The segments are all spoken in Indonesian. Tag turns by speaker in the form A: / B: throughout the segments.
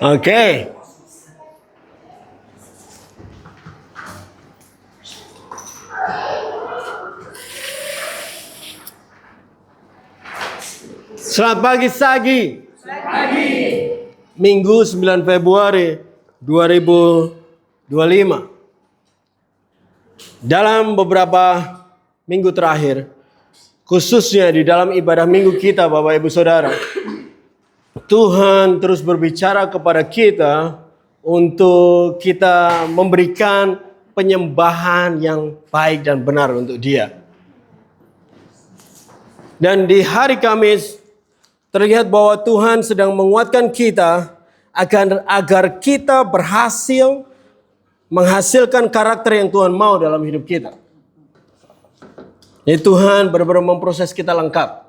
A: Oke. Selamat pagi Sagi. Minggu 9 Februari 2025. Dalam beberapa minggu terakhir, khususnya di dalam ibadah minggu kita Bapak Ibu Saudara, Tuhan terus berbicara kepada kita untuk kita memberikan penyembahan yang baik dan benar untuk Dia. Dan di hari Kamis terlihat bahwa Tuhan sedang menguatkan kita agar kita berhasil menghasilkan karakter yang Tuhan mau dalam hidup kita. Jadi Tuhan benar-benar memproses kita lengkap.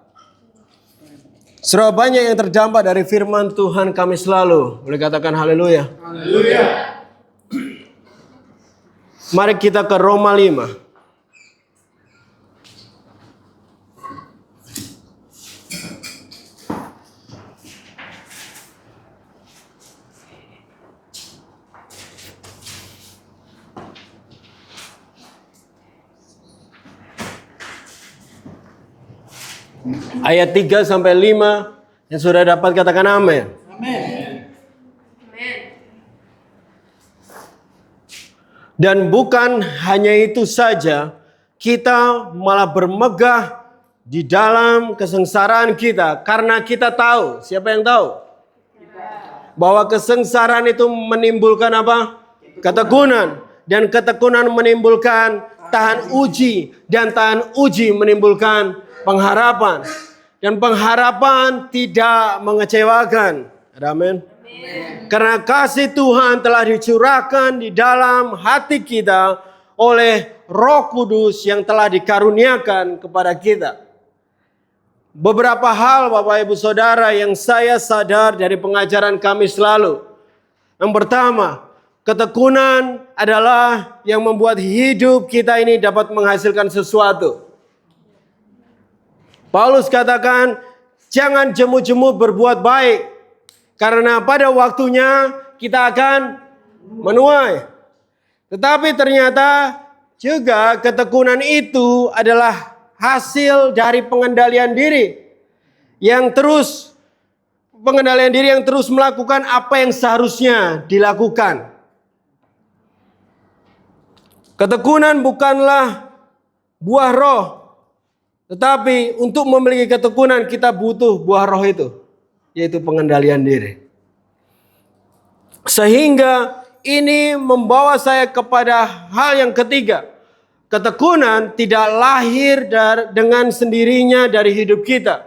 A: Serba banyak yang terdampak dari firman Tuhan Kamis lalu. Boleh katakan haleluya.
B: Haleluya.
A: Mari kita ke Roma 5. Ayat 3 sampai 5 yang sudah dapat katakan amin.
B: Amin.
A: Dan bukan hanya itu saja, kita malah bermegah di dalam kesengsaraan kita karena kita tahu, siapa yang tahu? Bahwa kesengsaraan itu menimbulkan apa? Ketekunan, dan ketekunan menimbulkan tahan uji, dan tahan uji menimbulkan pengharapan, dan pengharapan tidak mengecewakan. Amin. Karena kasih Tuhan telah dicurahkan di dalam hati kita oleh Roh Kudus yang telah dikaruniakan kepada kita. Beberapa hal Bapak Ibu Saudara yang saya sadar dari pengajaran Kamis lalu. Yang pertama, ketekunan adalah yang membuat hidup kita ini dapat menghasilkan sesuatu. Paulus katakan, jangan jemu-jemu berbuat baik, karena pada waktunya kita akan menuai. Tetapi ternyata juga ketekunan itu adalah hasil dari pengendalian diri yang terus melakukan apa yang seharusnya dilakukan. Ketekunan bukanlah buah roh, tetapi untuk memiliki ketekunan kita butuh buah roh itu, yaitu pengendalian diri. Sehingga ini membawa saya kepada hal yang ketiga. Ketekunan tidak lahir dengan sendirinya dari hidup kita,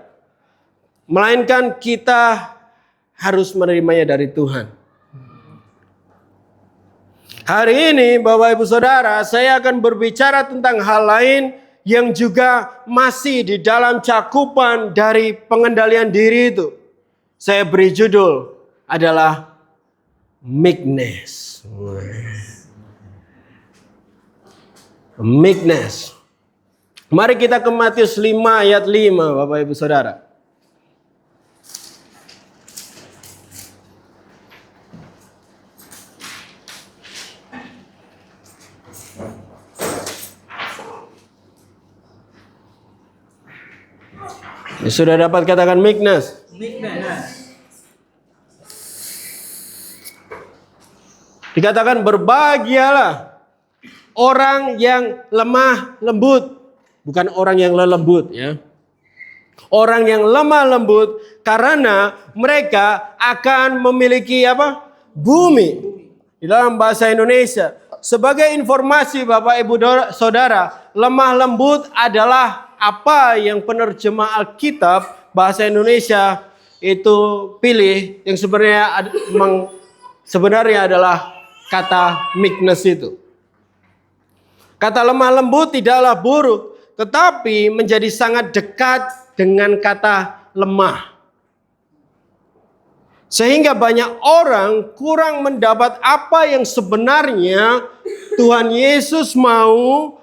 A: melainkan kita harus menerimanya dari Tuhan. Hari ini Bapak Ibu Saudara, saya akan berbicara tentang hal lain yang juga masih di dalam cakupan dari pengendalian diri itu. Saya beri judul adalah meekness. Meekness. Mari kita ke Matius 5 ayat 5 Bapak Ibu Saudara. Sudah dapat katakan meekness?
B: Meekness.
A: Dikatakan berbahagialah orang yang lemah lembut, bukan orang yang lelembut ya. Orang yang lemah lembut karena mereka akan memiliki apa? Bumi. Di dalam bahasa Indonesia. Sebagai informasi Bapak Ibu Saudara, lemah lembut adalah apa yang penerjemah Alkitab bahasa Indonesia itu pilih, yang sebenarnya adalah kata meekness itu. Kata lemah lembut tidaklah buruk, tetapi menjadi sangat dekat dengan kata lemah. Sehingga banyak orang kurang mendapat apa yang sebenarnya Tuhan Yesus mau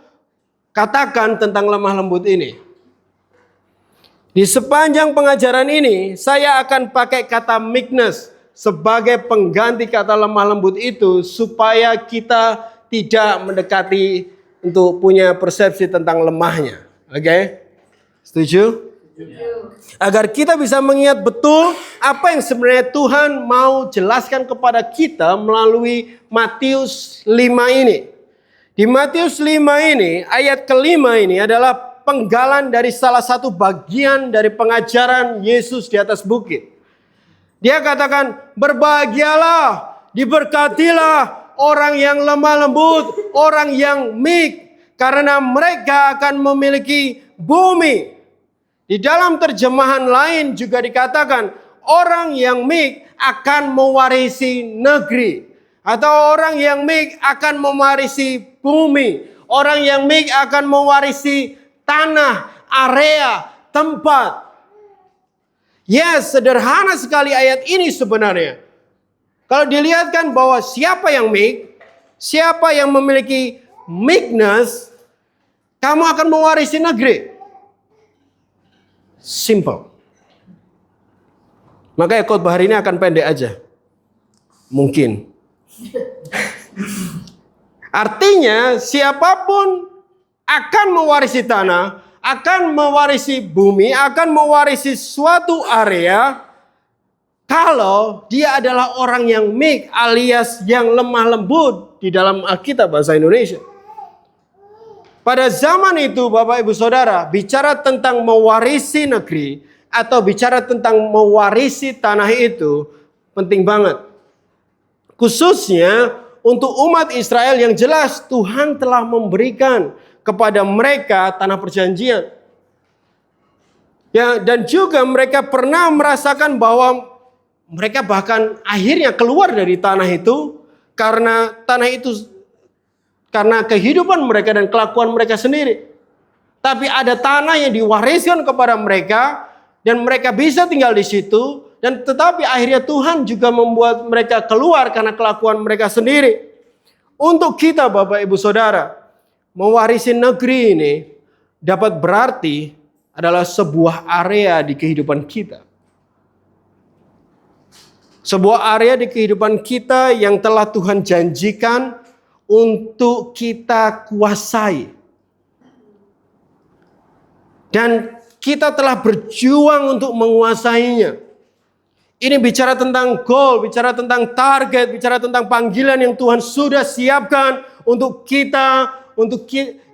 A: katakan tentang lemah lembut ini. Di sepanjang pengajaran ini, saya akan pakai kata meekness sebagai pengganti kata lemah lembut itu supaya kita tidak mendekati untuk punya persepsi tentang lemahnya. Oke? Setuju? Agar kita bisa mengingat betul apa yang sebenarnya Tuhan mau jelaskan kepada kita melalui Matius 5 ini. Di Matius 5 ini, ayat kelima ini adalah penggalan dari salah satu bagian dari pengajaran Yesus di atas bukit. Dia katakan, berbahagialah, diberkatilah orang yang lemah lembut, orang yang meek, karena mereka akan memiliki bumi. Di dalam terjemahan lain juga dikatakan, orang yang meek akan mewarisi negeri. Atau orang yang meek akan mewarisi bumi. Orang yang meek akan mewarisi tanah, area, tempat. Yes, sederhana sekali ayat ini sebenarnya. Kalau dilihatkan bahwa siapa yang meek, siapa yang memiliki meekness, kamu akan mewarisi negeri. Simple. Makanya khotbah hari ini akan pendek aja. Mungkin. Artinya siapapun akan mewarisi tanah, akan mewarisi bumi, akan mewarisi suatu area kalau dia adalah orang yang meek alias yang lemah lembut di dalam Alkitab bahasa Indonesia. Pada zaman itu Bapak Ibu Saudara, bicara tentang mewarisi negeri atau bicara tentang mewarisi tanah itu penting banget. Khususnya untuk umat Israel yang jelas Tuhan telah memberikan kepada mereka tanah perjanjian. Ya, dan juga mereka pernah merasakan bahwa mereka bahkan akhirnya keluar dari tanah itu karena tanah itu karena kehidupan mereka dan kelakuan mereka sendiri. Tapi ada tanah yang diwariskan kepada mereka dan mereka bisa tinggal di situ. Dan tetapi akhirnya Tuhan juga membuat mereka keluar karena kelakuan mereka sendiri. Untuk kita Bapak Ibu Saudara, mewarisi negeri ini dapat berarti adalah sebuah area di kehidupan kita. Sebuah area di kehidupan kita yang telah Tuhan janjikan untuk kita kuasai. Dan kita telah berjuang untuk menguasainya. Ini bicara tentang goal, bicara tentang target, bicara tentang panggilan yang Tuhan sudah siapkan untuk kita,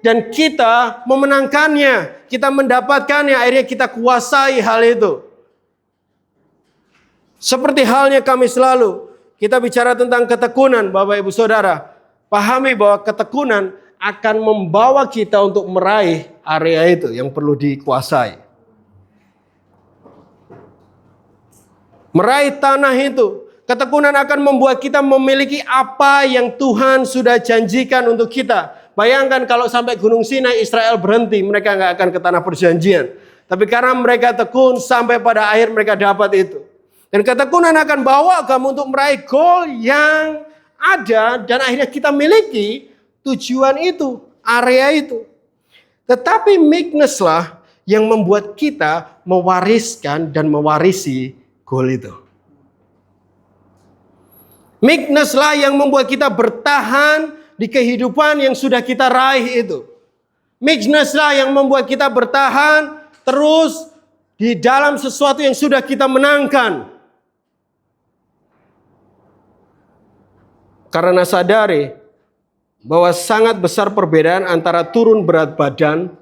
A: dan kita memenangkannya, kita mendapatkannya, akhirnya kita kuasai hal itu. Seperti halnya kami selalu, kita bicara tentang ketekunan Bapak Ibu Saudara. Pahami bahwa ketekunan akan membawa kita untuk meraih area itu yang perlu dikuasai. Meraih tanah itu. Ketekunan akan membuat kita memiliki apa yang Tuhan sudah janjikan untuk kita. Bayangkan kalau sampai Gunung Sinai Israel berhenti, mereka nggak akan ke tanah perjanjian. Tapi karena mereka tekun sampai pada akhir mereka dapat itu. Dan ketekunan akan bawa kamu untuk meraih goal yang ada dan akhirnya kita miliki tujuan itu, area itu. Tetapi meekness lah yang membuat kita mewariskan dan mewarisi goal itu. Meekness lah yang membuat kita bertahan di kehidupan yang sudah kita raih itu. Meekness lah yang membuat kita bertahan terus di dalam sesuatu yang sudah kita menangkan. Karena sadari bahwa sangat besar perbedaan antara turun berat badan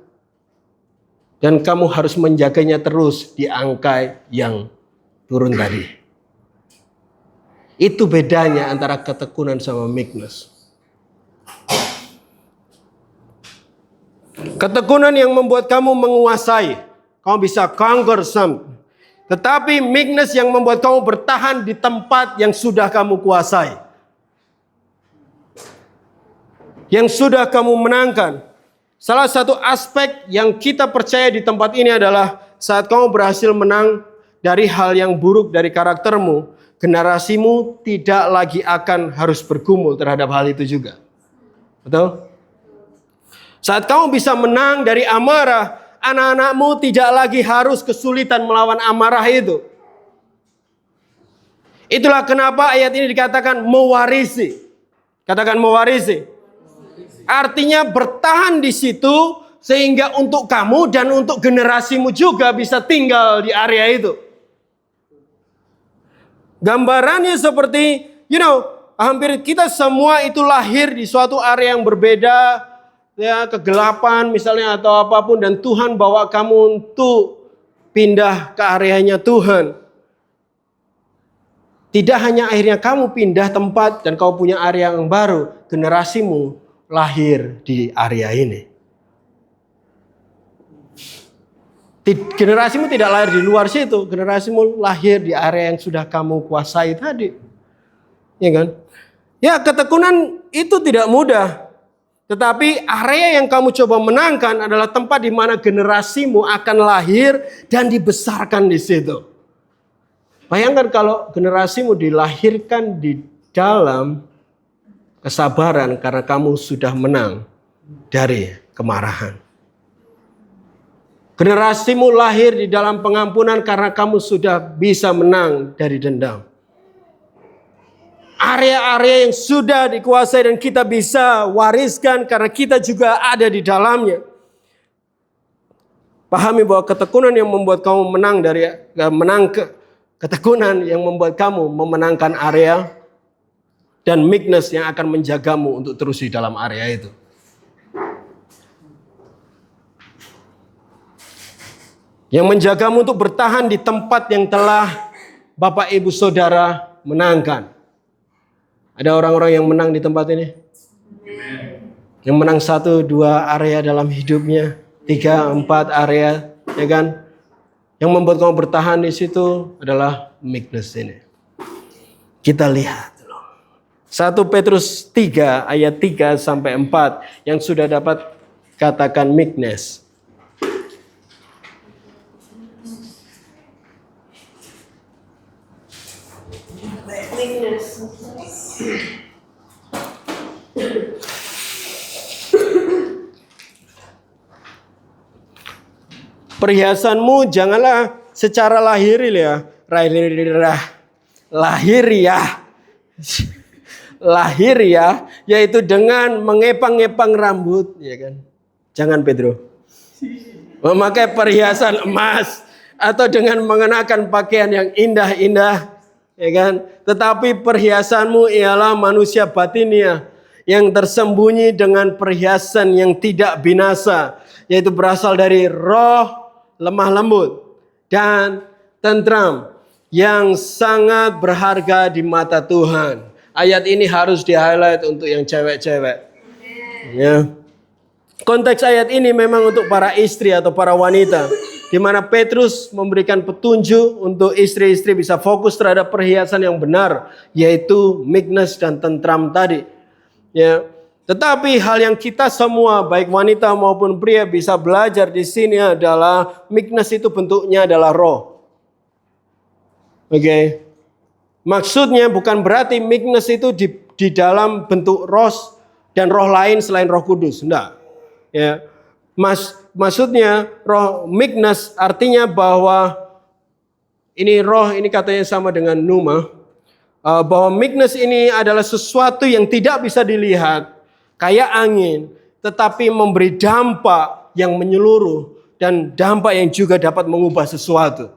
A: dan kamu harus menjaganya terus di angka yang turun tadi. Itu bedanya antara ketekunan sama meekness. Ketekunan yang membuat kamu menguasai, kamu bisa conquer some. Tetapi meekness yang membuat kamu bertahan di tempat yang sudah kamu kuasai. Yang sudah kamu menangkan. Salah satu aspek yang kita percaya di tempat ini adalah saat kamu berhasil menang dari hal yang buruk dari karaktermu, generasimu tidak lagi akan harus bergumul terhadap hal itu juga. Betul? Saat kamu bisa menang dari amarah, anak-anakmu tidak lagi harus kesulitan melawan amarah itu. Itulah kenapa ayat ini dikatakan mewarisi. Katakan mewarisi. Artinya bertahan di situ sehingga untuk kamu dan untuk generasimu juga bisa tinggal di area itu. Gambarannya seperti, hampir kita semua itu lahir di suatu area yang berbeda, ya, kegelapan misalnya atau apapun, dan Tuhan bawa kamu untuk pindah ke areanya Tuhan. Tidak hanya akhirnya kamu pindah tempat dan kau punya area yang baru, generasimu lahir di area ini. Generasimu tidak lahir di luar situ, generasimu lahir di area yang sudah kamu kuasai tadi. Ya kan? Ya, ketekunan itu tidak mudah. Tetapi area yang kamu coba menangkan adalah tempat di mana generasimu akan lahir dan dibesarkan di situ. Bayangkan kalau generasimu dilahirkan di dalam kesabaran karena kamu sudah menang dari kemarahan. Generasimu lahir di dalam pengampunan karena kamu sudah bisa menang dari dendam. Area-area yang sudah dikuasai dan kita bisa wariskan karena kita juga ada di dalamnya. Pahami bahwa ketekunan yang membuat kamu ketekunan yang membuat kamu memenangkan area, dan meekness yang akan menjagamu untuk terus di dalam area itu. Yang menjagamu untuk bertahan di tempat yang telah Bapak Ibu Saudara menangkan. Ada orang-orang yang menang di tempat ini? Yang menang 1, 2 area dalam hidupnya, 3, 4 area, ya kan? Yang membuat kamu bertahan di situ adalah meekness ini. Kita lihat. 1 Petrus 3 ayat 3 sampai 4 yang sudah dapat katakan meekness. Perhiasanmu janganlah secara lahiriah, yaitu dengan mengepang-ngepang rambut, ya kan? Jangan Pedro. Memakai perhiasan emas atau dengan mengenakan pakaian yang indah-indah, ya kan? Tetapi perhiasanmu ialah manusia batinia yang tersembunyi dengan perhiasan yang tidak binasa, yaitu berasal dari roh lemah lembut dan tentram yang sangat berharga di mata Tuhan. Ayat ini harus di-highlight untuk yang cewek-cewek. Ya. Konteks ayat ini memang untuk para istri atau para wanita, di mana Petrus memberikan petunjuk untuk istri-istri bisa fokus terhadap perhiasan yang benar, yaitu meekness dan tentram tadi. Ya. Tetapi hal yang kita semua, baik wanita maupun pria, bisa belajar di sini adalah meekness itu bentuknya adalah roh. Oke. Maksudnya bukan berarti meekness itu di dalam bentuk roh dan roh lain selain Roh Kudus. Enggak. Ya. Maksudnya roh meekness artinya bahwa ini roh ini katanya sama dengan pneuma. Bahwa meekness ini adalah sesuatu yang tidak bisa dilihat, kayak angin, tetapi memberi dampak yang menyeluruh dan dampak yang juga dapat mengubah sesuatu.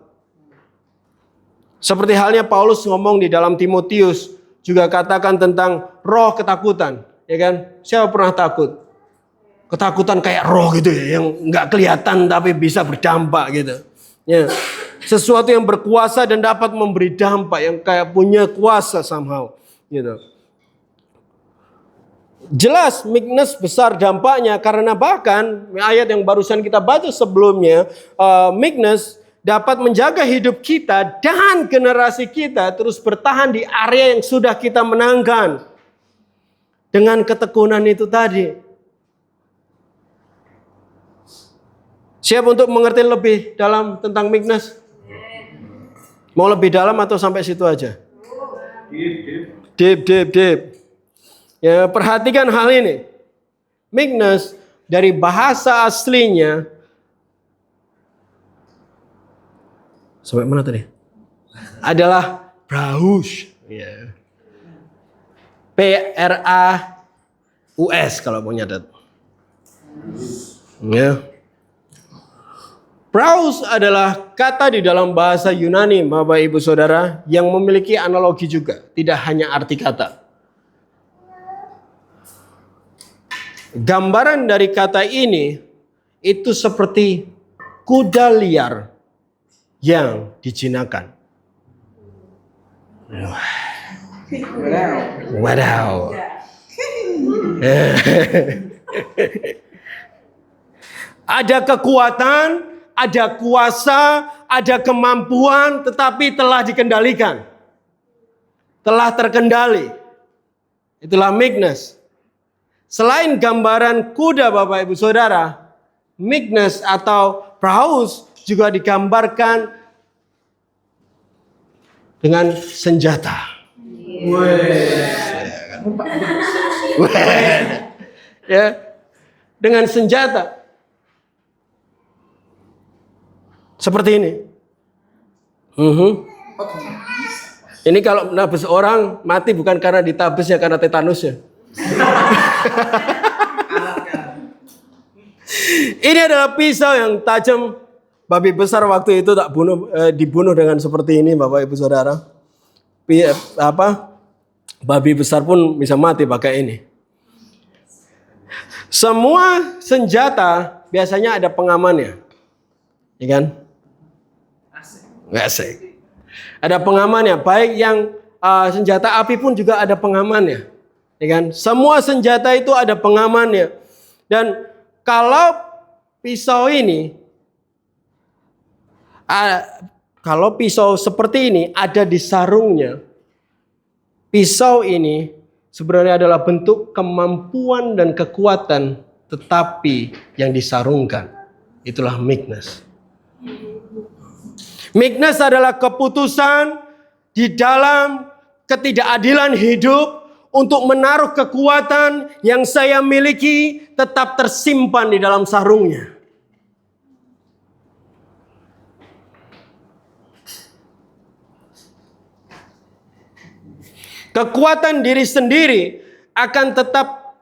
A: Seperti halnya Paulus ngomong di dalam Timotius, juga katakan tentang roh ketakutan, ya kan? Siapa pernah takut? Ketakutan kayak roh gitu ya, yang nggak kelihatan tapi bisa berdampak gitu. Ya. Sesuatu yang berkuasa dan dapat memberi dampak, yang kayak punya kuasa somehow, gitu. Jelas meekness besar dampaknya karena bahkan ayat yang barusan kita baca sebelumnya, meekness dapat menjaga hidup kita dan generasi kita terus bertahan di area yang sudah kita menangkan dengan ketekunan itu tadi. Siap untuk mengerti lebih dalam tentang meekness? Mau lebih dalam atau sampai situ aja? Deep. Ya, perhatikan hal ini. Meekness dari bahasa aslinya. Sampai mana tadi? Adalah Praus. Ya. Praus kalau mau nyatet. Ya. Praus adalah kata di dalam bahasa Yunani, Bapak Ibu Saudara, yang memiliki analogi juga, tidak hanya arti kata. Gambaran dari kata ini itu seperti kuda liar yang dijinakan. Wadaw. Ada kekuatan, ada kuasa, ada kemampuan, tetapi telah dikendalikan. Telah terkendali. Itulah meekness. Selain gambaran kuda Bapak Ibu Saudara, meekness atau praus juga digambarkan dengan senjata. Ya, dengan senjata. Seperti ini. Ini kalau nabes orang mati bukan karena ditabes ya, karena tetanus ya. Ini adalah pisau yang tajam. Babi besar waktu itu dibunuh dengan seperti ini, Bapak Ibu Saudara. Babi besar pun bisa mati pakai ini. Semua senjata biasanya ada pengamannya, ya kan? Asik. Ada pengamannya. Baik yang senjata api pun juga ada pengamannya. Ya kan? Semua senjata itu ada pengamannya. Dan kalau pisau ini, kalau pisau seperti ini ada di sarungnya, pisau ini sebenarnya adalah bentuk kemampuan dan kekuatan, tetapi yang disarungkan. Itulah meekness. Meekness adalah keputusan di dalam ketidakadilan hidup untuk menaruh kekuatan yang saya miliki tetap tersimpan di dalam sarungnya. Kekuatan diri sendiri akan tetap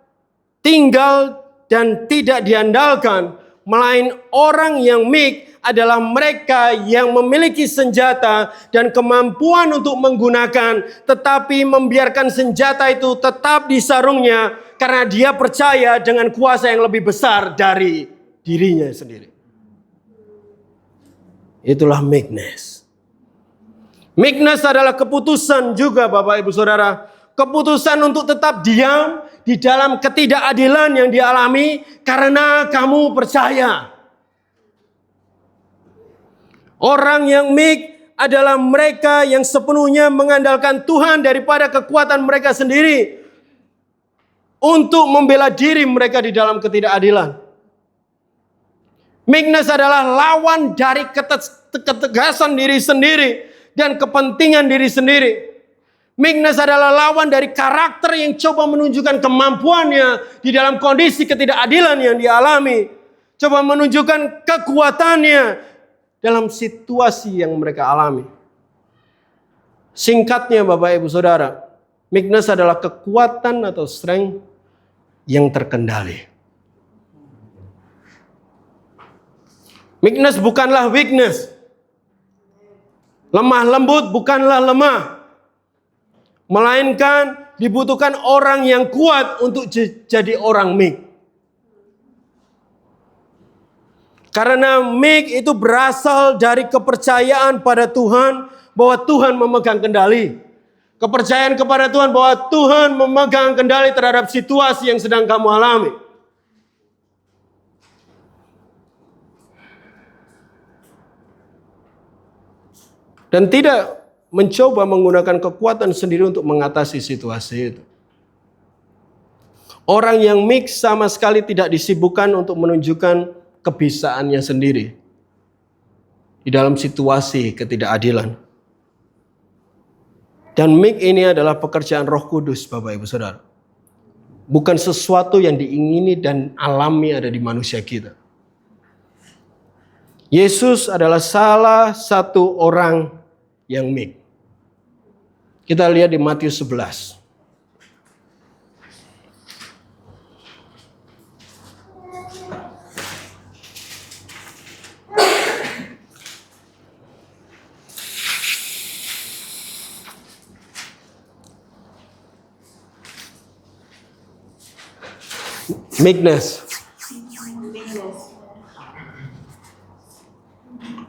A: tinggal dan tidak diandalkan, melainkan orang yang meek adalah mereka yang memiliki senjata dan kemampuan untuk menggunakan, tetapi membiarkan senjata itu tetap di sarungnya karena dia percaya dengan kuasa yang lebih besar dari dirinya sendiri. Itulah meekness. Meekness adalah keputusan juga Bapak Ibu Saudara. Keputusan untuk tetap diam di dalam ketidakadilan yang dialami karena kamu percaya. Orang yang meek adalah mereka yang sepenuhnya mengandalkan Tuhan daripada kekuatan mereka sendiri untuk membela diri mereka di dalam ketidakadilan. Meekness adalah lawan dari ketegasan diri sendiri dan kepentingan diri sendiri. Meekness adalah lawan dari karakter yang coba menunjukkan kemampuannya di dalam kondisi ketidakadilan yang dialami. Coba menunjukkan kekuatannya dalam situasi yang mereka alami. Singkatnya Bapak Ibu Saudara, meekness adalah kekuatan atau strength yang terkendali. Meekness bukanlah weakness. Lemah lembut bukanlah lemah. Melainkan dibutuhkan orang yang kuat untuk jadi orang meek. Karena meek itu berasal dari kepercayaan pada Tuhan bahwa Tuhan memegang kendali. Kepercayaan kepada Tuhan bahwa Tuhan memegang kendali terhadap situasi yang sedang kamu alami. Dan tidak mencoba menggunakan kekuatan sendiri untuk mengatasi situasi itu. Orang yang meek sama sekali tidak disibukkan untuk menunjukkan kebisaannya sendiri di dalam situasi ketidakadilan. Dan meek ini adalah pekerjaan Roh Kudus Bapak Ibu Saudara. Bukan sesuatu yang diingini dan alami ada di manusia kita. Yesus adalah salah satu orang yang meek. Kita lihat di Matius 11. Meekness.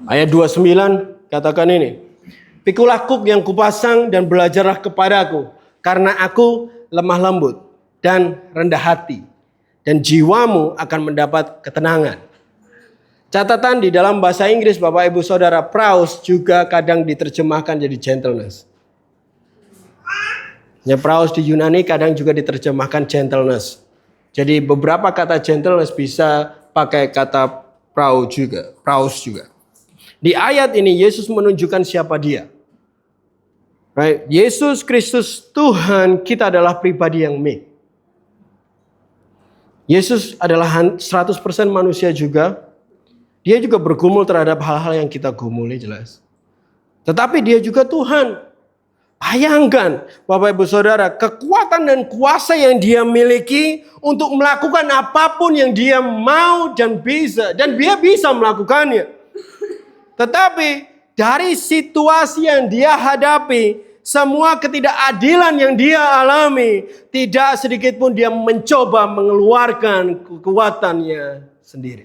A: Ayat 29 katakan ini. Pikulah kuk yang kupasang dan belajarlah kepadaku, karena aku lemah lembut dan rendah hati, dan jiwamu akan mendapat ketenangan. Catatan di dalam bahasa Inggris, Bapak Ibu Saudara, praus juga kadang diterjemahkan jadi gentleness. Ya, praus di Yunani kadang juga diterjemahkan gentleness. Jadi beberapa kata gentleness bisa pakai kata praus juga. Di ayat ini Yesus menunjukkan siapa dia. Right? Yesus Kristus Tuhan kita adalah pribadi yang meek. Yesus adalah 100% manusia juga. Dia juga bergumul terhadap hal-hal yang kita gumuli, jelas. Tetapi dia juga Tuhan. Bayangkan Bapak Ibu Saudara, kekuatan dan kuasa yang dia miliki untuk melakukan apapun yang dia mau dan bisa. Dan dia bisa melakukannya. Tetapi dari situasi yang dia hadapi, semua ketidakadilan yang dia alami, tidak sedikit pun dia mencoba mengeluarkan kekuatannya sendiri.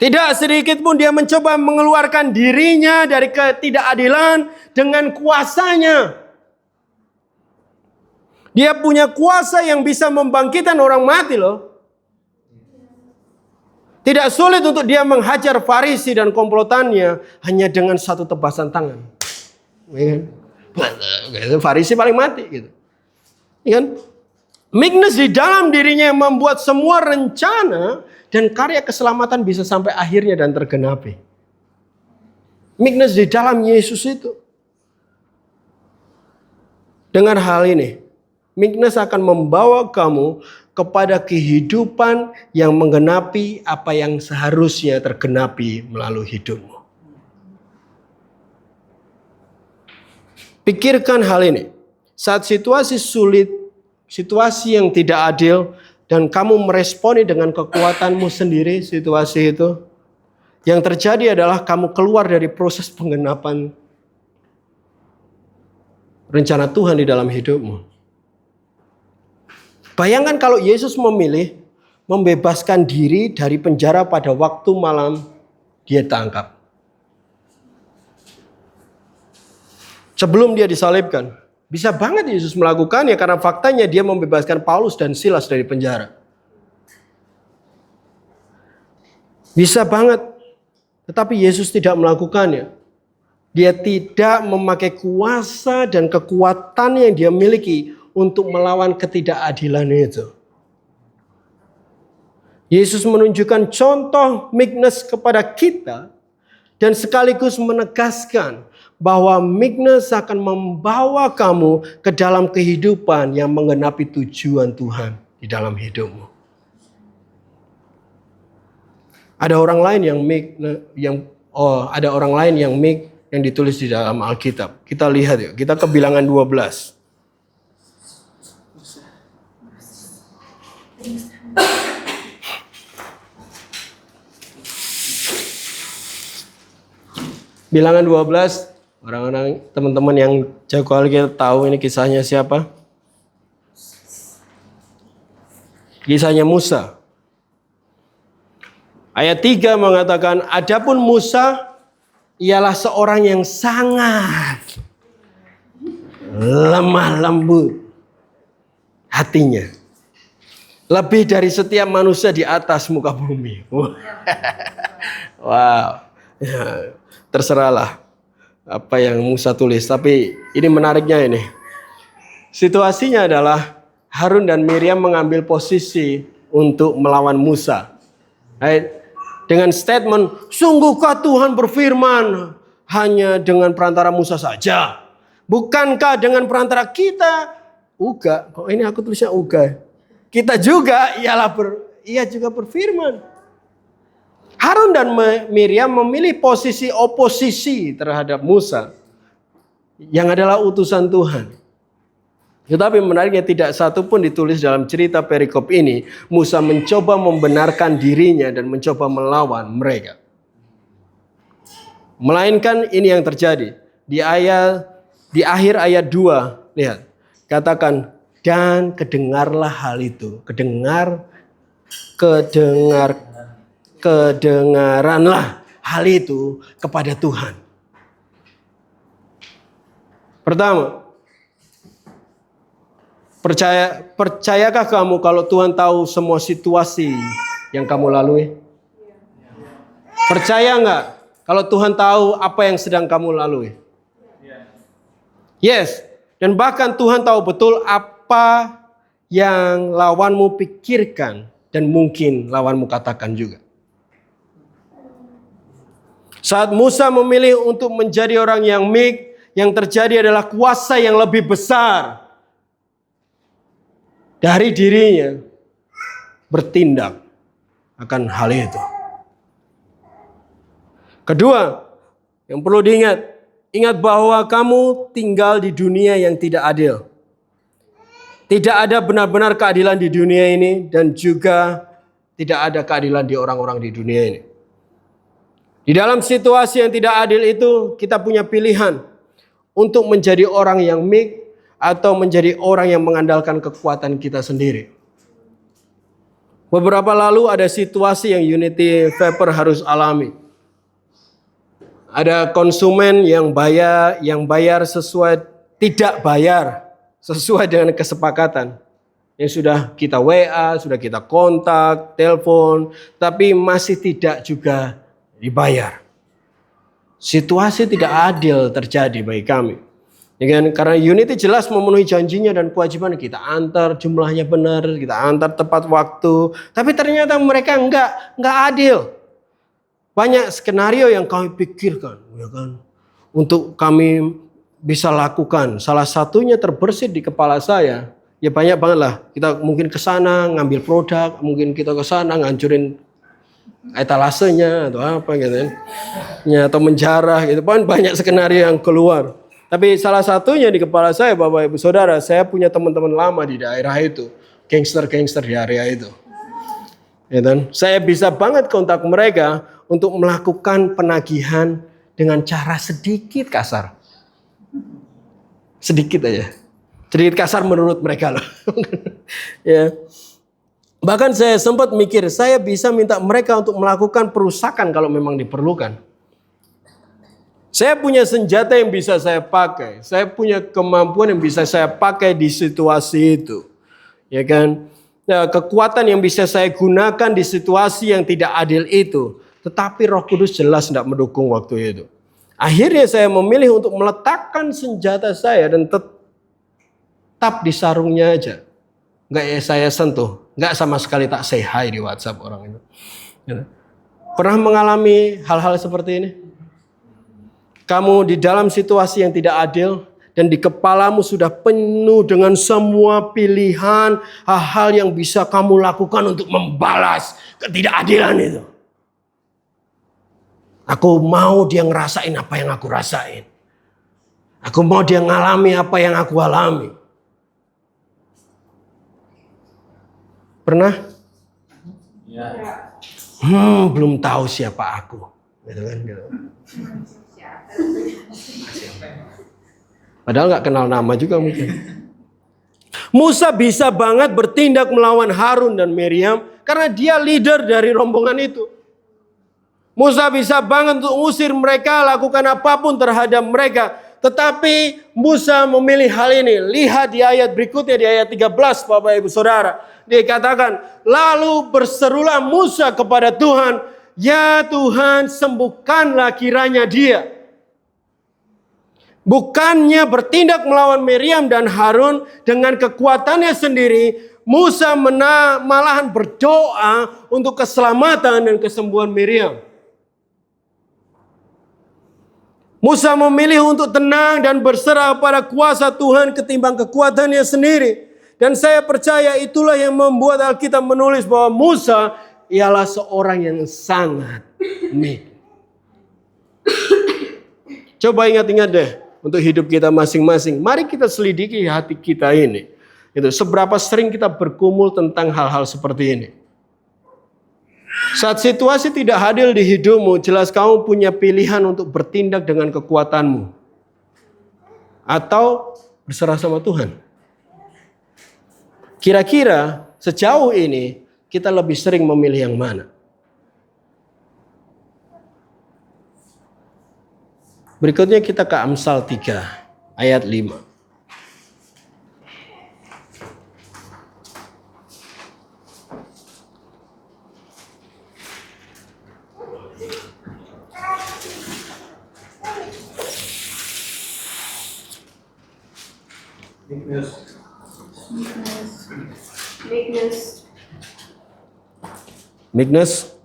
A: Tidak sedikit pun dia mencoba mengeluarkan dirinya dari ketidakadilan dengan kuasanya. Dia punya kuasa yang bisa membangkitkan orang mati loh. Tidak sulit untuk dia menghajar Farisi dan komplotannya hanya dengan satu tebasan tangan. Farisi paling mati gitu. Meekness di dalam dirinya yang membuat semua rencana dan karya keselamatan bisa sampai akhirnya dan tergenapi. Meekness di dalam Yesus itu. Dengan hal ini, meekness akan membawa kamu kepada kehidupan yang menggenapi apa yang seharusnya tergenapi melalui hidupmu. Pikirkan hal ini. Saat situasi sulit, situasi yang tidak adil, dan kamu meresponi dengan kekuatanmu sendiri situasi itu, yang terjadi adalah kamu keluar dari proses penggenapan rencana Tuhan di dalam hidupmu. Bayangkan kalau Yesus memilih membebaskan diri dari penjara pada waktu malam dia tangkap. Sebelum dia disalibkan. Bisa banget Yesus melakukannya karena faktanya dia membebaskan Paulus dan Silas dari penjara. Bisa banget. Tetapi Yesus tidak melakukannya. Dia tidak memakai kuasa dan kekuatan yang dia miliki untuk melawan ketidakadilan itu. Yesus menunjukkan contoh meekness kepada kita dan sekaligus menegaskan bahwa meekness akan membawa kamu ke dalam kehidupan yang menggenapi tujuan Tuhan di dalam hidupmu. Ada orang lain yang meek yang ditulis di dalam Alkitab. Kita lihat yuk, kita ke Bilangan 12. Bilangan 12, orang-orang teman-teman yang jago Alkitab tahu ini kisahnya siapa? Kisahnya Musa. Ayat 3 mengatakan, adapun Musa ialah seorang yang sangat lemah lembut hatinya. Lebih dari setiap manusia di atas muka bumi. Wow. Terserahlah apa yang Musa tulis. Tapi ini menariknya ini. Situasinya adalah Harun dan Miriam mengambil posisi untuk melawan Musa. Dengan statement, sungguhkah Tuhan berfirman hanya dengan perantara Musa saja? Bukankah dengan perantara kita? Uga. Kok ini aku tulisnya uga? Kita juga ia juga berfirman. Harun dan Miriam memilih posisi oposisi terhadap Musa. yang adalah utusan Tuhan. Tetapi menariknya tidak satu pun ditulis dalam cerita perikop ini. Musa mencoba membenarkan dirinya dan mencoba melawan mereka. Melainkan ini yang terjadi. Di akhir ayat 2, lihat. Katakan, dan kedengarlah hal itu. Kedengaranlah hal itu kepada Tuhan. Pertama, percayakah kamu kalau Tuhan tahu semua situasi yang kamu lalui? Percaya nggak kalau Tuhan tahu apa yang sedang kamu lalui? Yes. Dan bahkan Tuhan tahu betul apa yang lawanmu pikirkan dan mungkin lawanmu katakan juga. Saat Musa memilih untuk menjadi orang yang meek, yang terjadi adalah kuasa yang lebih besar dari dirinya bertindak akan hal itu. Kedua, yang perlu ingat bahwa kamu tinggal di dunia yang tidak adil. Tidak ada benar-benar keadilan di dunia ini dan juga tidak ada keadilan di orang-orang di dunia ini. Di dalam situasi yang tidak adil itu kita punya pilihan untuk menjadi orang yang meek atau menjadi orang yang mengandalkan kekuatan kita sendiri. Beberapa lalu ada situasi yang Unity Vapor harus alami. Ada konsumen yang bayar tidak bayar sesuai dengan kesepakatan. Yang sudah kita WA, sudah kita kontak, telepon, tapi masih tidak juga dibayar. Situasi tidak adil terjadi bagi kami. Ya kan? Karena Unity jelas memenuhi janjinya dan kewajiban, kita antar jumlahnya benar, kita antar tepat waktu. Tapi ternyata mereka enggak adil. Banyak skenario yang kami pikirkan, ya kan, untuk kami bisa lakukan. Salah satunya terbersit di kepala saya. Ya banyak banget lah. Kita mungkin ke sana ngambil produk, mungkin kita ke sana ngancurin etalasenya atau apa gitu kan. Ya, atau menjarah gitu. Banyak skenario yang keluar. Tapi salah satunya di kepala saya, Bapak Ibu Saudara, saya punya teman-teman lama di daerah itu, gangster-gangster di area itu. Ya kan? Saya bisa banget kontak mereka untuk melakukan penagihan dengan cara sedikit kasar. Sedikit aja. Sedikit kasar menurut mereka loh. Ya. Bahkan saya sempat mikir, saya bisa minta mereka untuk melakukan perusakan kalau memang diperlukan. Saya punya senjata yang bisa saya pakai. Saya punya kemampuan yang bisa saya pakai di situasi itu. Ya kan? Nah, kekuatan yang bisa saya gunakan di situasi yang tidak adil itu. Tetapi Roh Kudus jelas tidak mendukung waktu itu. Akhirnya saya memilih untuk meletakkan senjata saya dan tetap di sarungnya aja. Nggak saya sentuh. Nggak sama sekali tak say hi di WhatsApp orang itu. Pernah mengalami hal-hal seperti ini? Kamu di dalam situasi yang tidak adil dan di kepalamu sudah penuh dengan semua pilihan, hal-hal yang bisa kamu lakukan untuk membalas ketidakadilan itu. Aku mau dia ngerasain apa yang aku rasain. Aku mau dia ngalami apa yang aku alami. Pernah?
B: Ya.
A: Belum tahu siapa aku. Gitu kan, gitu. Padahal nggak kenal nama juga mungkin. Musa bisa banget bertindak melawan Harun dan Miriam karena dia leader dari rombongan itu. Musa bisa banget untuk usir mereka, lakukan apapun terhadap mereka. Tetapi Musa memilih hal ini. Lihat di ayat berikutnya, di ayat 13 Bapak Ibu Saudara. Dia katakan, lalu berserulah Musa kepada Tuhan, ya Tuhan sembuhkanlah kiranya dia. Bukannya bertindak melawan Miriam dan Harun dengan kekuatannya sendiri, Musa malahan berdoa untuk keselamatan dan kesembuhan Miriam. Musa memilih untuk tenang dan berserah pada kuasa Tuhan ketimbang kekuatannya sendiri. Dan saya percaya itulah yang membuat Alkitab menulis bahwa Musa ialah seorang yang sangat meek. Coba ingat-ingat deh. untuk hidup kita masing-masing. Mari kita selidiki hati kita ini. Itu seberapa sering kita bergumul tentang hal-hal seperti ini. Saat situasi tidak hadir di hidupmu, jelas kamu punya pilihan untuk bertindak dengan kekuatanmu atau berserah sama Tuhan. Kira-kira sejauh ini kita lebih sering memilih yang mana? Berikutnya kita ke Amsal 3 ayat 5. Meekness.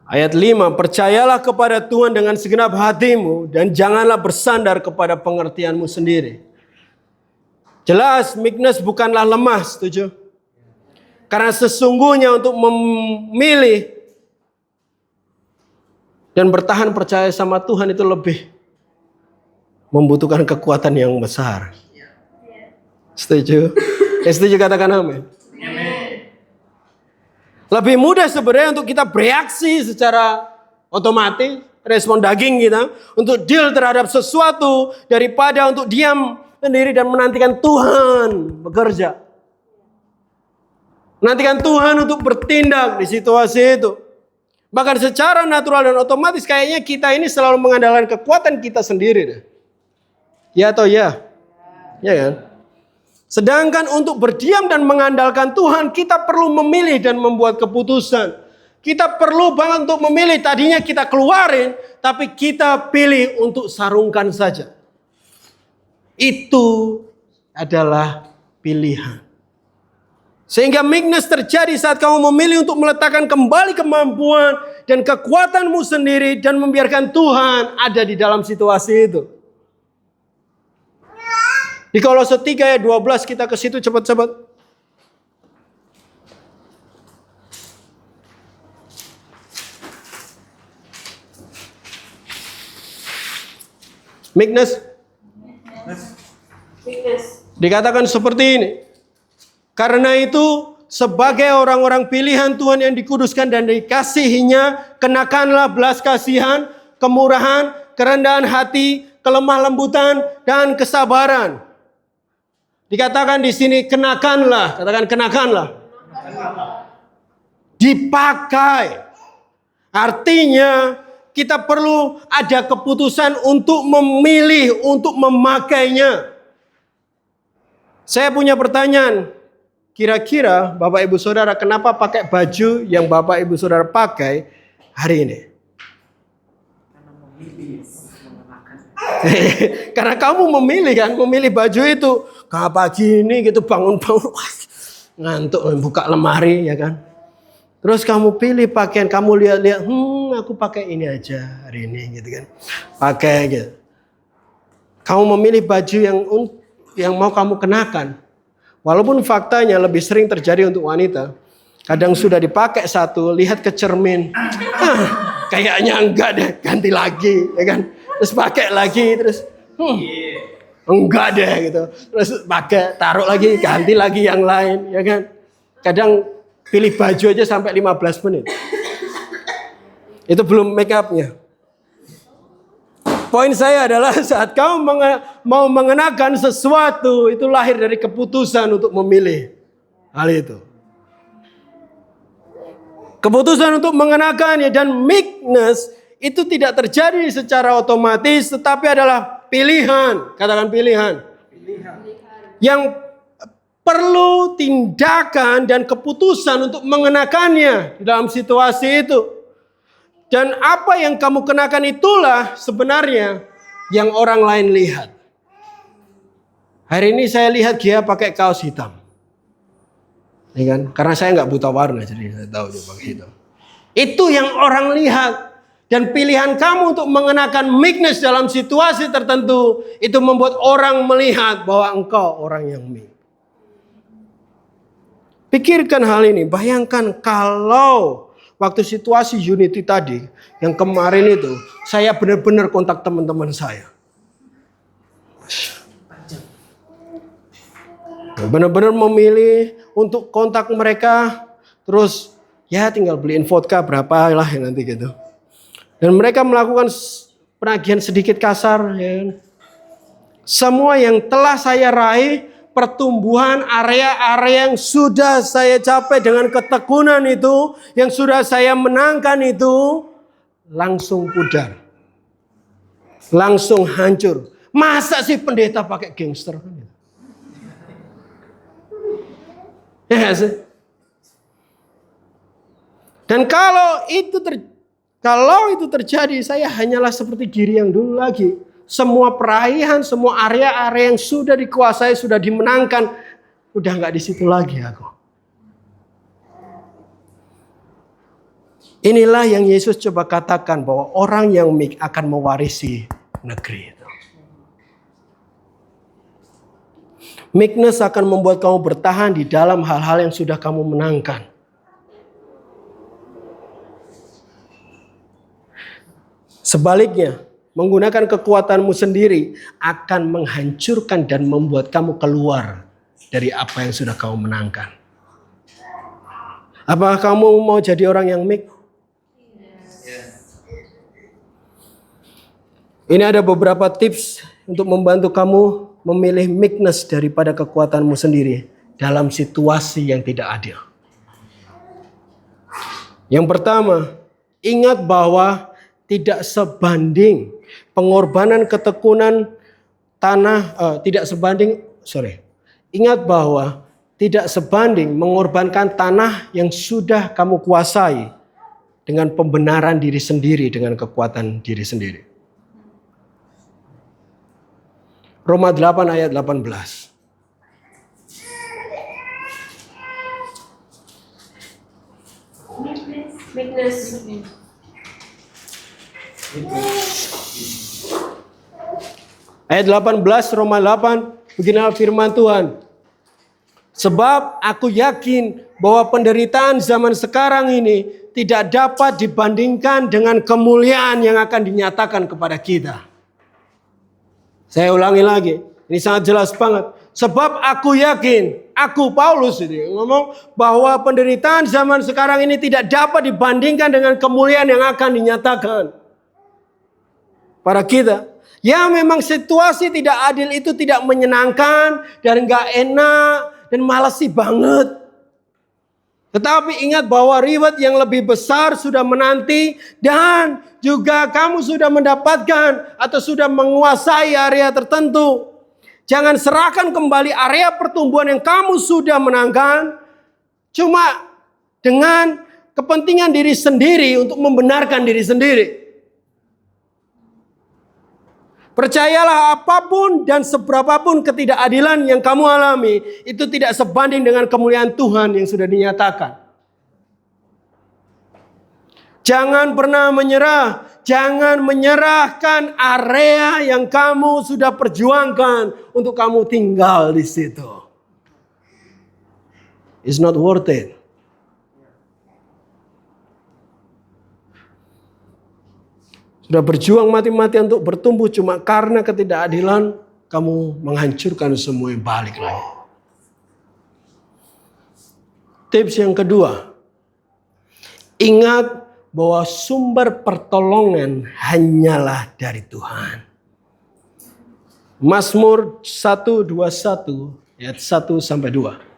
A: Ayat 5, percayalah kepada Tuhan dengan segenap hatimu dan janganlah bersandar kepada pengertianmu sendiri. Jelas meekness bukanlah lemah, setuju? Karena sesungguhnya untuk memilih dan bertahan percaya sama Tuhan itu lebih membutuhkan kekuatan yang besar. Setuju? Setuju katakan amin. Lebih mudah sebenarnya untuk kita bereaksi secara otomatis, respon daging kita, untuk deal terhadap sesuatu daripada untuk diam sendiri dan menantikan Tuhan bekerja. Menantikan Tuhan untuk bertindak di situasi itu. Bahkan secara natural dan otomatis kayaknya kita ini selalu mengandalkan kekuatan kita sendiri. Ya atau ya? Ya kan? Sedangkan untuk berdiam dan mengandalkan Tuhan, kita perlu memilih dan membuat keputusan. Kita perlu banget untuk memilih. Tadinya kita keluarin, tapi kita pilih untuk sarungkan saja. Itu adalah pilihan. Sehingga meekness terjadi saat kamu memilih untuk meletakkan kembali kemampuan dan kekuatanmu sendiri dan membiarkan Tuhan ada di dalam situasi itu. Di Kolose 3 ayat 12 kita ke situ cepat-cepat. Meekness. Dikatakan seperti ini. Karena itu sebagai orang-orang pilihan Tuhan yang dikuduskan dan dikasihinya, kenakanlah belas kasihan, kemurahan, kerendahan hati, kelemah lembutan, dan kesabaran. Dikatakan di sini kenakanlah, katakan kenakanlah. Dipakai. Artinya kita perlu ada keputusan untuk memilih, untuk memakainya. Saya punya pertanyaan. Kira-kira Bapak Ibu Saudara kenapa pakai baju yang Bapak Ibu Saudara pakai hari ini? Karena kamu memilih kan, memilih baju itu. Kayak pagi ini gitu bangun-bangun, ngantuk buka lemari ya kan. Terus kamu pilih pakaian, kamu lihat-lihat, aku pakai ini aja hari ini gitu kan. Pakai gitu. Kamu memilih baju yang mau kamu kenakan. Walaupun faktanya lebih sering terjadi untuk wanita. Kadang sudah dipakai satu, lihat ke cermin. Kayaknya enggak deh, ganti lagi ya kan. Terus pakai lagi, terus enggak deh gitu. Terus pakai, taruh lagi, ganti lagi yang lain ya kan. Kadang pilih baju aja sampai 15 menit. Itu belum make up-nya. Poin saya adalah saat kamu mau mengenakan sesuatu, itu lahir dari keputusan untuk memilih hal itu. Keputusan untuk mengenakannya dan meekness itu tidak terjadi secara otomatis, tetapi adalah pilihan. Katakan pilihan. Yang perlu tindakan dan keputusan untuk mengenakannya di dalam situasi itu. Dan apa yang kamu kenakan itulah sebenarnya yang orang lain lihat. Hari ini saya lihat dia pakai kaos hitam. Ya kan? Karena saya nggak buta warna, jadi saya tahu dia pakai hitam. Itu yang orang lihat. Dan pilihan kamu untuk mengenakan meekness dalam situasi tertentu, itu membuat orang melihat bahwa engkau orang yang meek. Pikirkan hal ini, bayangkan kalau waktu situasi Unity tadi, yang kemarin itu, saya benar-benar kontak teman-teman saya. Benar-benar memilih untuk kontak mereka, terus ya tinggal beliin vodka berapa lah ya nanti gitu. Dan mereka melakukan penagihan sedikit kasar. Ya. Semua yang telah saya raih, pertumbuhan area-area yang sudah saya capai dengan ketekunan itu, yang sudah saya menangkan itu, langsung pudar. Langsung hancur. Masa sih pendeta pakai gangster? Ya sih. Dan kalau itu terjadi, saya hanyalah seperti diri yang dulu lagi. Semua peraihan, semua area-area yang sudah dikuasai, sudah dimenangkan, udah nggak di situ lagi aku. Inilah yang Yesus coba katakan bahwa orang yang akan mewarisi negeri itu. Meekness akan membuat kamu bertahan di dalam hal-hal yang sudah kamu menangkan. Sebaliknya, menggunakan kekuatanmu sendiri akan menghancurkan dan membuat kamu keluar dari apa yang sudah kamu menangkan. Apakah kamu mau jadi orang yang meek? Ini ada beberapa tips untuk membantu kamu memilih meekness daripada kekuatanmu sendiri dalam situasi yang tidak adil. Yang pertama, ingat bahwa tidak sebanding pengorbanan ketekunan tanah, Ingat bahwa tidak sebanding mengorbankan tanah yang sudah kamu kuasai dengan pembenaran diri sendiri dengan kekuatan diri sendiri. Roma 8 ayat 18.
C: Meekness.
A: Ayat 18 Roma 8, beginilah firman Tuhan. Sebab aku yakin bahwa penderitaan zaman sekarang ini tidak dapat dibandingkan dengan kemuliaan yang akan dinyatakan kepada kita. Saya ulangi lagi, ini sangat jelas banget. Sebab aku yakin, aku Paulus ini ngomong bahwa penderitaan zaman sekarang ini tidak dapat dibandingkan dengan kemuliaan yang akan dinyatakan pada kita. Ya memang situasi tidak adil itu tidak menyenangkan dan gak enak dan malesi banget. Tetapi ingat bahwa reward yang lebih besar sudah menanti dan juga kamu sudah mendapatkan atau sudah menguasai area tertentu. Jangan serahkan kembali area pertumbuhan yang kamu sudah menangkan cuma dengan kepentingan diri sendiri untuk membenarkan diri sendiri. Percayalah apapun dan seberapapun ketidakadilan yang kamu alami, itu tidak sebanding dengan kemuliaan Tuhan yang sudah dinyatakan. Jangan pernah menyerah. Jangan menyerahkan area yang kamu sudah perjuangkan untuk kamu tinggal di situ. It's not worth it. Sudah berjuang mati-matian untuk bertumbuh cuma karena ketidakadilan, kamu menghancurkan semua yang balik lagi. Tips yang kedua, ingat bahwa sumber pertolongan hanyalah dari Tuhan. Mazmur 121 ayat 1 sampai 2.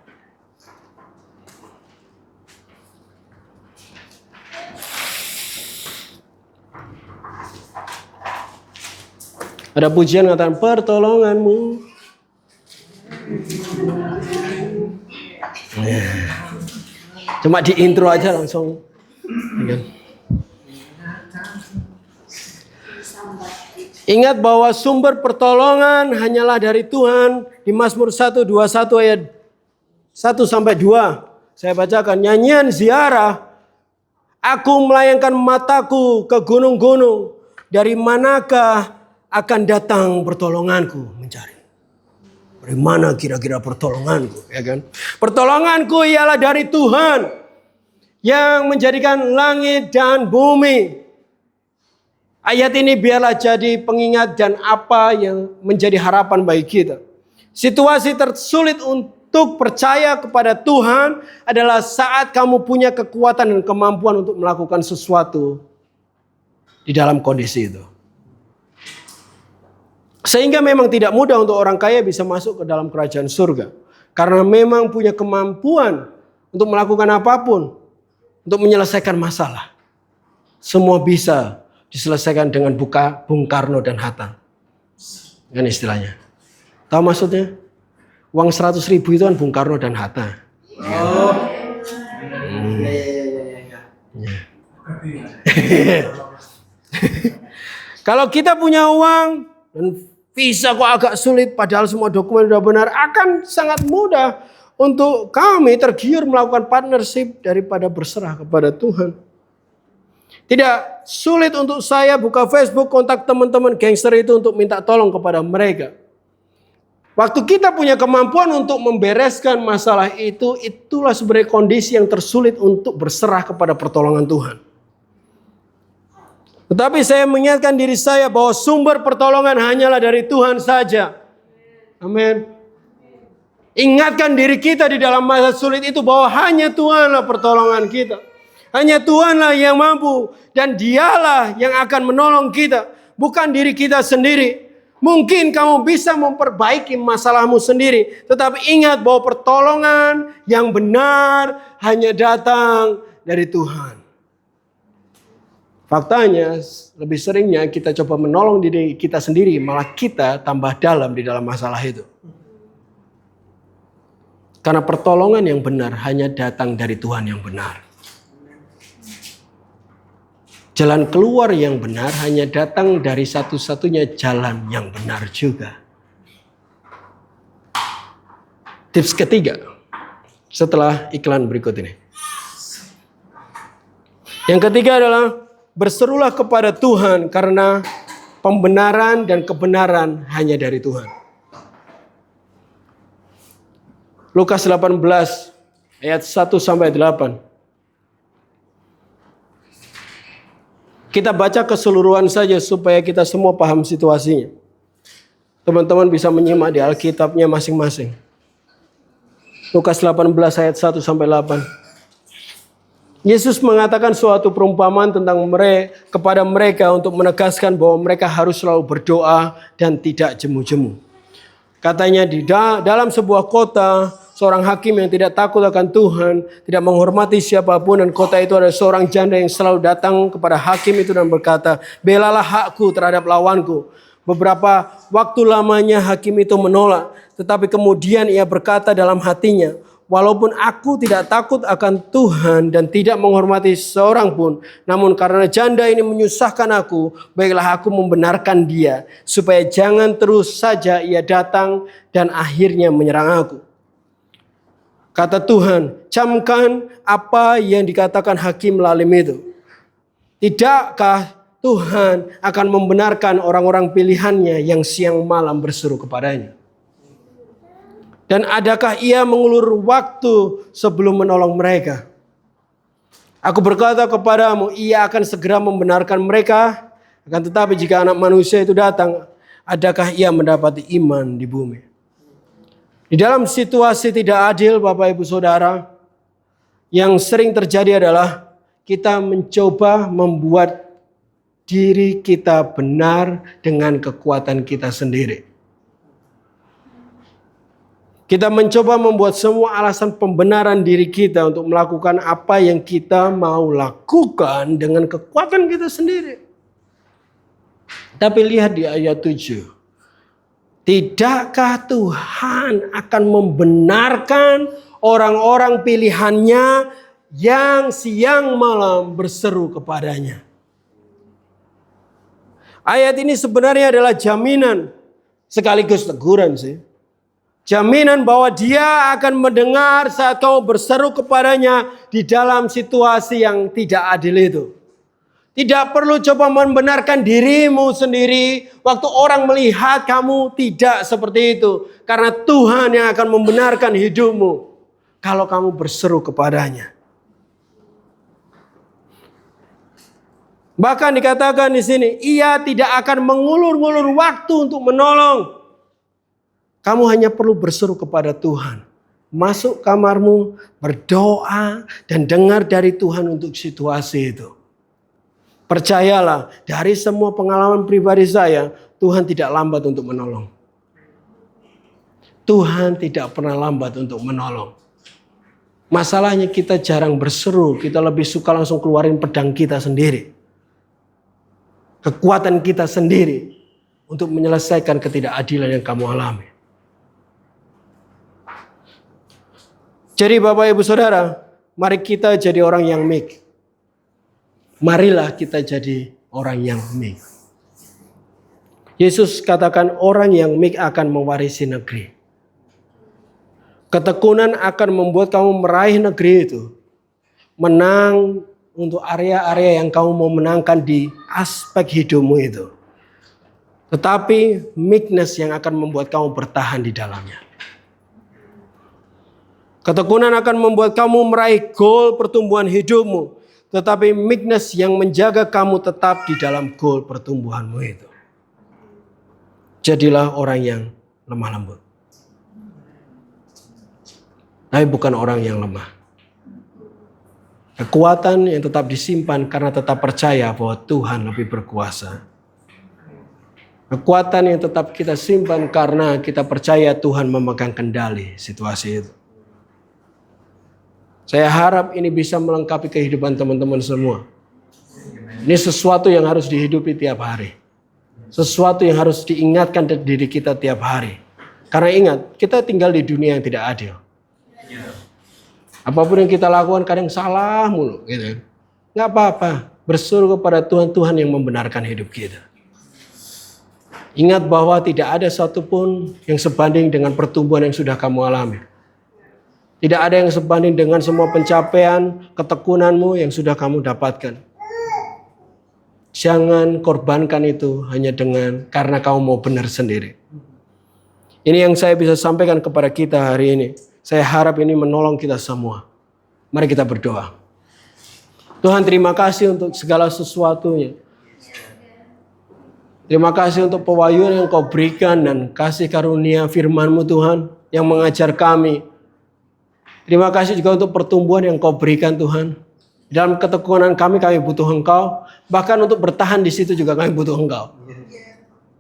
A: Ada pujian katakan pertolonganmu. Cuma di intro aja langsung. Ingat bahwa sumber pertolongan hanyalah dari Tuhan. Di Mazmur 121 ayat 1 sampai 2. Saya bacakan nyanyian ziarah. Aku melayangkan mataku ke gunung-gunung. Dari manakah akan datang pertolonganku, mencari. Dari mana kira-kira pertolonganku, ya kan? Pertolonganku ialah dari Tuhan yang menjadikan langit dan bumi. Ayat ini biarlah jadi pengingat dan apa yang menjadi harapan bagi kita. Situasi tersulit untuk percaya kepada Tuhan adalah saat kamu punya kekuatan dan kemampuan untuk melakukan sesuatu di dalam kondisi itu. Sehingga memang tidak mudah untuk orang kaya bisa masuk ke dalam kerajaan surga. Karena memang punya kemampuan untuk melakukan apapun. Untuk menyelesaikan masalah. Semua bisa diselesaikan dengan Bung Karno dan Hatta. Kan istilahnya. Tahu maksudnya? Uang 100.000 itu kan Bung Karno dan Hatta.
B: Oh.
A: Kalau kita punya uang dan visa kok agak sulit padahal semua dokumen sudah benar, akan sangat mudah untuk kami tergiur melakukan partnership daripada berserah kepada Tuhan. Tidak sulit untuk saya buka Facebook, kontak teman-teman gangster itu untuk minta tolong kepada mereka. Waktu kita punya kemampuan untuk membereskan masalah itu, itulah sebenarnya kondisi yang tersulit untuk berserah kepada pertolongan Tuhan. Tetapi saya mengingatkan diri saya bahwa sumber pertolongan hanyalah dari Tuhan saja. Amin. Ingatkan diri kita di dalam masa sulit itu bahwa hanya Tuhanlah pertolongan kita. Hanya Tuhanlah yang mampu dan Dialah yang akan menolong kita. Bukan diri kita sendiri. Mungkin kamu bisa memperbaiki masalahmu sendiri. Tetapi ingat bahwa pertolongan yang benar hanya datang dari Tuhan. Faktanya lebih seringnya kita coba menolong diri kita sendiri. Malah kita tambah dalam di dalam masalah itu. Karena pertolongan yang benar hanya datang dari Tuhan yang benar. Jalan keluar yang benar hanya datang dari satu-satunya jalan yang benar juga. Tips ketiga, setelah iklan berikut ini. Yang ketiga adalah berserulah kepada Tuhan karena pembenaran dan kebenaran hanya dari Tuhan. Lukas 18 ayat 1 sampai 8. Kita baca keseluruhan saja supaya kita semua paham situasinya. Teman-teman bisa menyimak di Alkitabnya masing-masing. Lukas 18 ayat 1 sampai 8. Yesus mengatakan suatu perumpamaan tentang kepada mereka untuk menegaskan bahwa mereka harus selalu berdoa dan tidak jemu-jemu. Katanya di dalam sebuah kota, seorang hakim yang tidak takut akan Tuhan, tidak menghormati siapapun, dan kota itu ada seorang janda yang selalu datang kepada hakim itu dan berkata, belalah hakku terhadap lawanku. Beberapa waktu lamanya hakim itu menolak, tetapi kemudian ia berkata dalam hatinya, walaupun aku tidak takut akan Tuhan dan tidak menghormati seorang pun, namun karena janda ini menyusahkan aku, baiklah aku membenarkan dia, supaya jangan terus saja ia datang dan akhirnya menyerang aku. Kata Tuhan, camkan apa yang dikatakan hakim lalim itu. Tidakkah Tuhan akan membenarkan orang-orang pilihannya yang siang malam berseru kepadanya? Dan adakah ia mengulur waktu sebelum menolong mereka? Aku berkata kepadamu, ia akan segera membenarkan mereka. Akan tetapi jika anak manusia itu datang, adakah ia mendapati iman di bumi? Di dalam situasi tidak adil, Bapak Ibu Saudara, yang sering terjadi adalah kita mencoba membuat diri kita benar dengan kekuatan kita sendiri. Kita mencoba membuat semua alasan pembenaran diri kita untuk melakukan apa yang kita mau lakukan dengan kekuatan kita sendiri. Tapi lihat di ayat 7. Tidakkah Tuhan akan membenarkan orang-orang pilihannya yang siang malam berseru kepadanya? Ayat ini sebenarnya adalah jaminan sekaligus teguran sih. Jaminan bahwa dia akan mendengar saat kau berseru kepadanya di dalam situasi yang tidak adil itu. Tidak perlu coba membenarkan dirimu sendiri waktu orang melihat kamu tidak seperti itu. Karena Tuhan yang akan membenarkan hidupmu kalau kamu berseru kepadanya. Bahkan dikatakan di sini, ia tidak akan mengulur-ngulur waktu untuk menolong. Kamu hanya perlu berseru kepada Tuhan. Masuk kamarmu, berdoa, dan dengar dari Tuhan untuk situasi itu. Percayalah, dari semua pengalaman pribadi saya, Tuhan tidak lambat untuk menolong. Tuhan tidak pernah lambat untuk menolong. Masalahnya kita jarang berseru, kita lebih suka langsung keluarin pedang kita sendiri. Kekuatan kita sendiri untuk menyelesaikan ketidakadilan yang kamu alami. Jadi Bapak Ibu Saudara, mari kita jadi orang yang meek. Marilah kita jadi orang yang meek. Yesus katakan orang yang meek akan mewarisi negeri. Ketekunan akan membuat kamu meraih negeri itu. Menang untuk area-area yang kamu mau menangkan di aspek hidupmu itu. Tetapi meekness yang akan membuat kamu bertahan di dalamnya. Ketekunan akan membuat kamu meraih goal pertumbuhan hidupmu. Tetapi meekness yang menjaga kamu tetap di dalam goal pertumbuhanmu itu. Jadilah orang yang lemah lembut. Tapi bukan orang yang lemah. Kekuatan yang tetap disimpan karena tetap percaya bahwa Tuhan lebih berkuasa. Kekuatan yang tetap kita simpan karena kita percaya Tuhan memegang kendali situasi itu. Saya harap ini bisa melengkapi kehidupan teman-teman semua. Ini sesuatu yang harus dihidupi tiap hari. Sesuatu yang harus diingatkan dari diri kita tiap hari. Karena ingat, kita tinggal di dunia yang tidak adil. Apapun yang kita lakukan kadang salah mulu. Gitu. Nggak apa-apa. Berseru kepada Tuhan, Tuhan yang membenarkan hidup kita. Ingat bahwa tidak ada satupun yang sebanding dengan pertumbuhan yang sudah kamu alami. Tidak ada yang sebanding dengan semua pencapaian, ketekunanmu yang sudah kamu dapatkan. Jangan korbankan itu hanya karena kamu mau benar sendiri. Ini yang saya bisa sampaikan kepada kita hari ini. Saya harap ini menolong kita semua. Mari kita berdoa. Tuhan, terima kasih untuk segala sesuatunya. Terima kasih untuk pewahyuan yang Kau berikan dan kasih karunia firman-Mu Tuhan yang mengajar kami. Terima kasih juga untuk pertumbuhan yang Kau berikan Tuhan. Dalam ketekunan kami butuh Engkau. Bahkan untuk bertahan di situ juga kami butuh Engkau.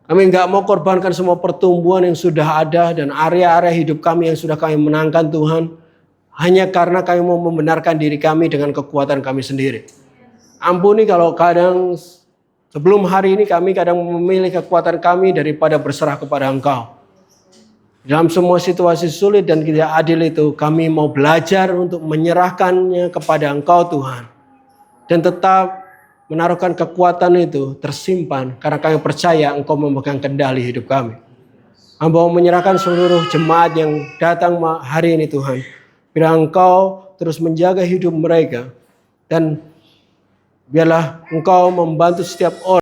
A: Kami enggak mau korbankan semua pertumbuhan yang sudah ada dan area-area hidup kami yang sudah kami menangkan Tuhan. Hanya karena kami mau membenarkan diri kami dengan kekuatan kami sendiri. Ampuni kalau kadang sebelum hari ini kami kadang memilih kekuatan kami daripada berserah kepada Engkau. Dalam semua situasi sulit dan tidak adil itu kami mau belajar untuk menyerahkannya kepada Engkau Tuhan. Dan tetap menaruhkan kekuatan itu tersimpan karena kami percaya Engkau memegang kendali hidup kami. Hamba mau menyerahkan seluruh jemaat yang datang hari ini Tuhan. Biar Engkau terus menjaga hidup mereka dan biarlah Engkau membantu setiap orang